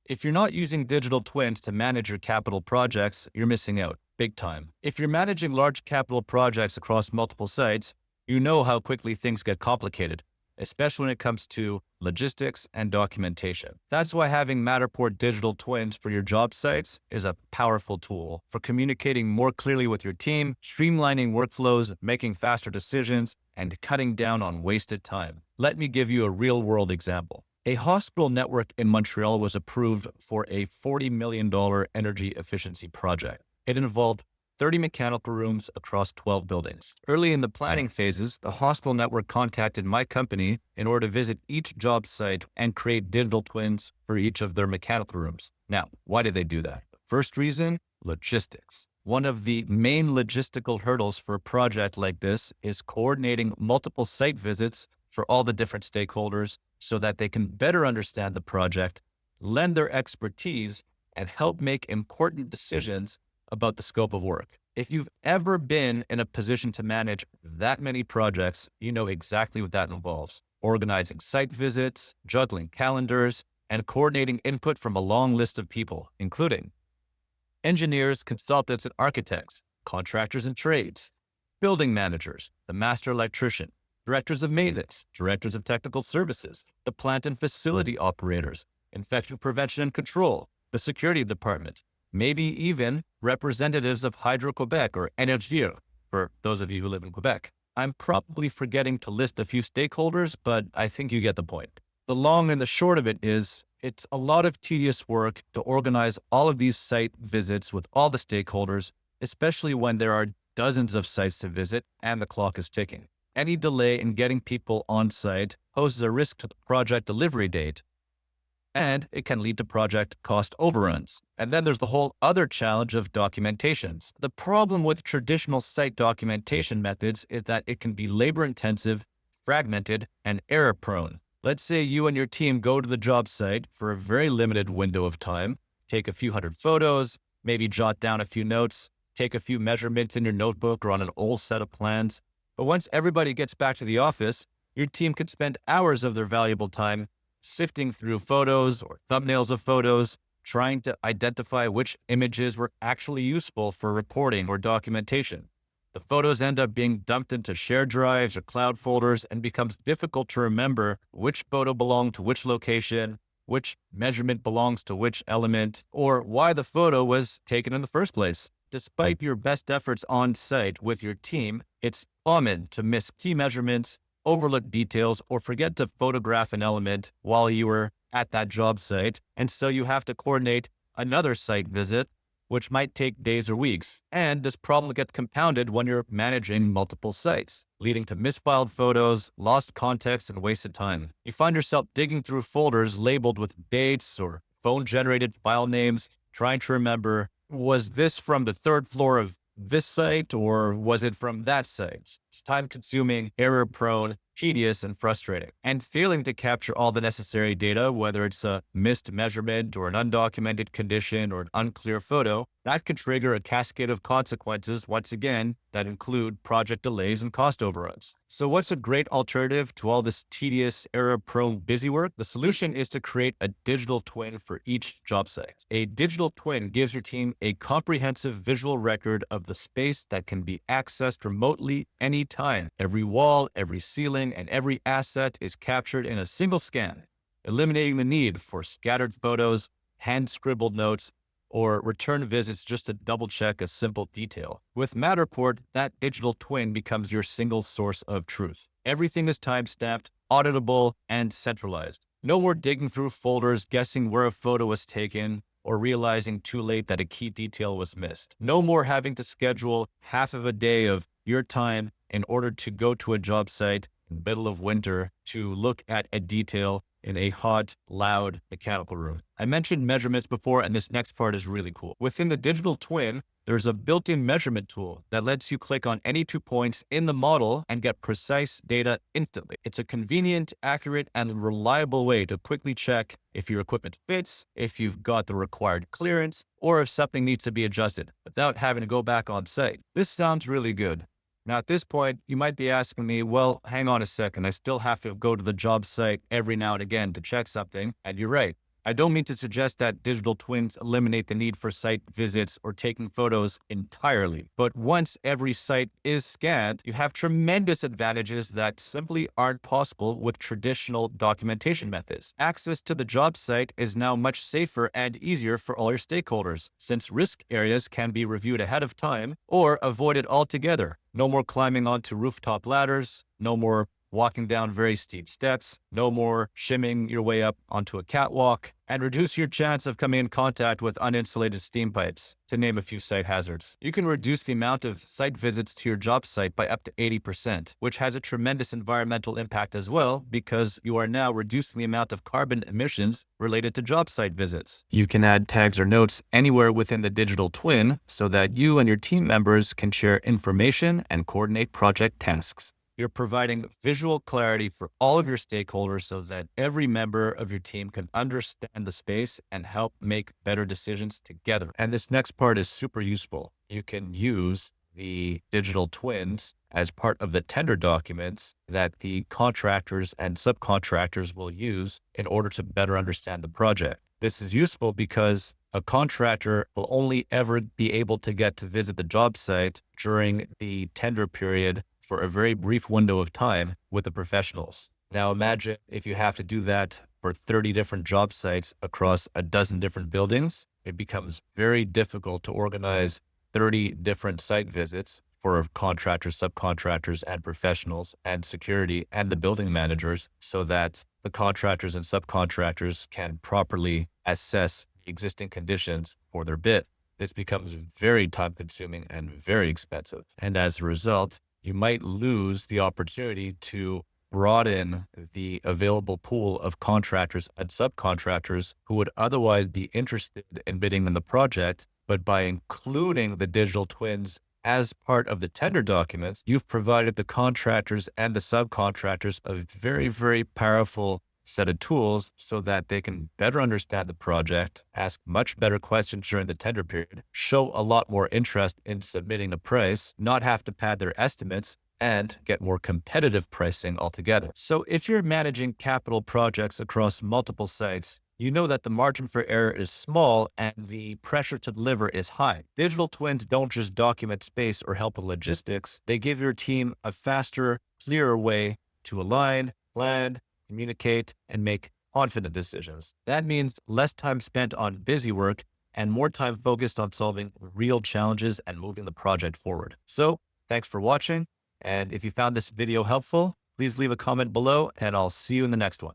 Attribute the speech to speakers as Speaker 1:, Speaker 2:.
Speaker 1: If you're not using digital twins to manage your capital projects, you're missing out big time. If you're managing large capital projects across multiple sites, you know how quickly things get complicated, especially when it comes to logistics and documentation. That's why having Matterport Digital Twins for your job sites is a powerful tool for communicating more clearly with your team, streamlining workflows, making faster decisions, and cutting down on wasted time. Let me give you a real-world example. A hospital network in Montreal was approved for a $40 million energy efficiency project. It involved 30 mechanical rooms across 12 buildings. Early in the planning phases, the hospital network contacted my company in order to visit each job site and create digital twins for each of their mechanical rooms. Now, why did they do that? First reason, logistics. One of the main logistical hurdles for a project like this is coordinating multiple site visits for all the different stakeholders so that they can better understand the project, lend their expertise, and help make important decisions about the scope of work. If you've ever been in a position to manage that many projects, you know exactly what that involves. Organizing site visits, juggling calendars, and coordinating input from a long list of people, including engineers, consultants, and architects, contractors and trades, building managers, the master electrician, directors of maintenance, directors of technical services, the plant and facility operators, infection prevention and control, the security department, maybe even representatives of Hydro-Quebec or Énergie, for those of you who live in Quebec. I'm probably forgetting to list a few stakeholders, but I think you get the point. The long and the short of it is, it's a lot of tedious work to organize all of these site visits with all the stakeholders, especially when there are dozens of sites to visit and the clock is ticking. Any delay in getting people on site poses a risk to the project delivery date, and it can lead to project cost overruns. And then there's the whole other challenge of documentations. The problem with traditional site documentation methods is that it can be labor-intensive, fragmented, and error-prone. Let's say you and your team go to the job site for a very limited window of time, take a few hundred photos, maybe jot down a few notes, take a few measurements in your notebook or on an old set of plans. But once everybody gets back to the office, your team could spend hours of their valuable time sifting through photos or thumbnails of photos, trying to identify which images were actually useful for reporting or documentation. The photos end up being dumped into shared drives or cloud folders and becomes difficult to remember which photo belonged to which location, which measurement belongs to which element, or why the photo was taken in the first place. Despite your best efforts on site with your team, it's common to miss key measurements, overlook details, or forget to photograph an element while you were at that job site. And so you have to coordinate another site visit, which might take days or weeks. And this problem gets compounded when you're managing multiple sites, leading to misfiled photos, lost context, and wasted time. You find yourself digging through folders labeled with dates or phone-generated file names, trying to remember, was this from the third floor of this site or was it from that site? It's time-consuming, error-prone, tedious, and frustrating. And failing to capture all the necessary data, whether it's a missed measurement or an undocumented condition or an unclear photo, that could trigger a cascade of consequences, once again, that include project delays and cost overruns. So what's a great alternative to all this tedious, error-prone busy work? The solution is to create a digital twin for each job site. A digital twin gives your team a comprehensive visual record of the space that can be accessed remotely anytime. Every wall, every ceiling, and every asset is captured in a single scan, eliminating the need for scattered photos, hand-scribbled notes, or return visits just to double-check a simple detail. With Matterport, that digital twin becomes your single source of truth. Everything is time-stamped, auditable, and centralized. No more digging through folders, guessing where a photo was taken, or realizing too late that a key detail was missed. No more having to schedule half of a day of your time in order to go to a job site in the middle of winter to look at a detail in a hot, loud mechanical room. I mentioned measurements before, and this next part is really cool. Within the digital twin, there's a built-in measurement tool that lets you click on any 2 points in the model and get precise data instantly. It's a convenient, accurate, and reliable way to quickly check if your equipment fits, if you've got the required clearance, or if something needs to be adjusted without having to go back on site. This sounds really good. Now, at this point, you might be asking me, well, hang on a second. I still have to go to the job site every now and again to check something. And you're right. I don't mean to suggest that digital twins eliminate the need for site visits or taking photos entirely, but once every site is scanned, you have tremendous advantages that simply aren't possible with traditional documentation methods. Access to the job site is now much safer and easier for all your stakeholders, since risk areas can be reviewed ahead of time or avoided altogether. No more climbing onto rooftop ladders, no more walking down very steep steps, no more shimming your way up onto a catwalk, and reduce your chance of coming in contact with uninsulated steam pipes, to name a few site hazards. You can reduce the amount of site visits to your job site by up to 80%, which has a tremendous environmental impact as well, because you are now reducing the amount of carbon emissions related to job site visits. You can add tags or notes anywhere within the digital twin so that you and your team members can share information and coordinate project tasks. You're providing visual clarity for all of your stakeholders so that every member of your team can understand the space and help make better decisions together. And this next part is super useful. You can use the digital twins as part of the tender documents that the contractors and subcontractors will use in order to better understand the project. This is useful because a contractor will only ever be able to get to visit the job site during the tender period for a very brief window of time with the professionals. Now imagine if you have to do that for 30 different job sites across a dozen different buildings. It becomes very difficult to organize 30 different site visits for contractors, subcontractors, and professionals, and security, and the building managers, so that the contractors and subcontractors can properly assess existing conditions for their bid. This becomes very time consuming and very expensive. And as a result, you might lose the opportunity to broaden the available pool of contractors and subcontractors who would otherwise be interested in bidding on the project. But by including the digital twins as part of the tender documents, you've provided the contractors and the subcontractors a very, very powerful set of tools so that they can better understand the project, ask much better questions during the tender period, show a lot more interest in submitting a price, not have to pad their estimates, and get more competitive pricing altogether. So if you're managing capital projects across multiple sites, you know that the margin for error is small and the pressure to deliver is high. Digital twins don't just document space or help with logistics. They give your team a faster, clearer way to align, plan, communicate, and make confident decisions. That means less time spent on busy work and more time focused on solving real challenges and moving the project forward. So thanks for watching. And if you found this video helpful, please leave a comment below and I'll see you in the next one.